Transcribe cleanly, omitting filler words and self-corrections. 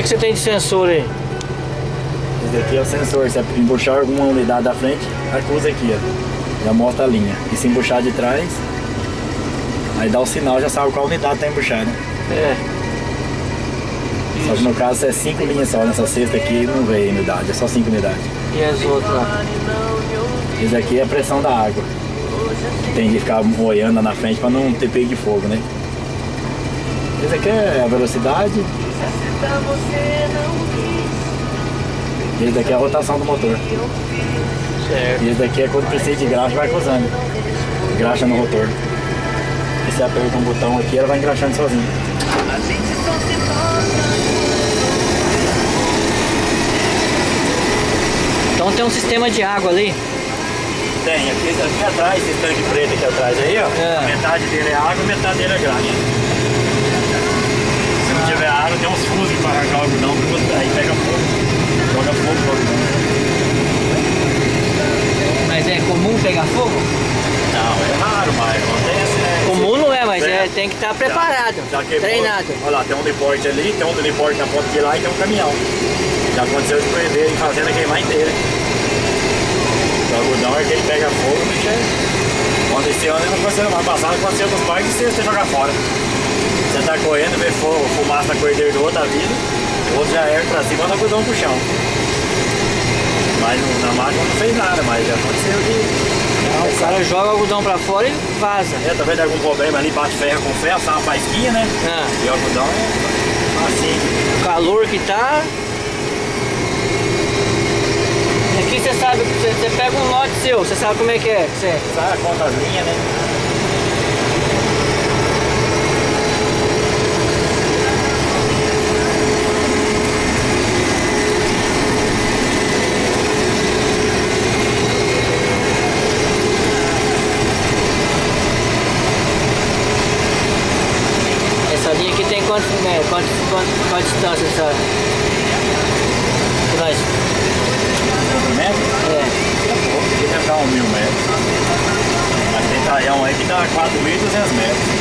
que você tem de sensor aí? Esse aqui é o sensor, se embuchar alguma unidade da frente, acusa aqui, ó. Já mostra a linha. E se embuchar de trás, aí dá o sinal, já sabe qual unidade tá embuchada. É. Só que no caso é 5 linhas só, nessa cesta aqui não veio unidade, é só 5 unidades. E as outras lá? Esse aqui é a pressão da água. Tem que ficar moendo lá na frente para não ter pego de fogo, né? Esse aqui é a velocidade. Esse daqui é a rotação do motor. Certo. E esse daqui é quando precisa de graxa, vai cruzando. Graxa no rotor. E você aperta um botão aqui, ela vai engraxando sozinha. Então tem um sistema de água ali? Tem, aqui atrás, esse tanque preto aqui atrás aí, ó. É. A metade dele é água, a metade dele é graxa. Se não tiver água, tem uns fusos para arrancar o algodão, aí pega fogo. Joga fogo no algodão. Mas é comum pegar fogo? Não, é raro, mas acontece, né? Comum não é, mas É. tem que estar preparado, Já queimou, treinado. olha lá, tem um liporte ali, tem um liporte na ponta de lá e tem um caminhão. Já aconteceu de prender em fazenda queimar inteira. O algodão é que ele pega fogo, bicho é. Quando esse ano não aconteceu, mais passado aconteceu nos parques e você jogar fora. Você tá correndo, vê fogo, fumaça na cordeira do outro da vida, o outro já ergue pra cima e o algodão pro chão. Mas na máquina não fez nada, mas já aconteceu de. O cara joga o algodão pra fora e vaza. É, talvez algum problema ali, bate ferro com ferro, sai uma faísquinha, né? Ah. E o algodão é assim. O calor que tá. E aqui você sabe, você pega um lote seu, você sabe como é que é? Você... Sai, conta as linhas, né? Essa linha aqui tem quanto metro? Qual distância essa? Nós? Comprimento? É. Aqui deve dar uns 1000 metros. Mas tem taião aí que dá 4.200 metros.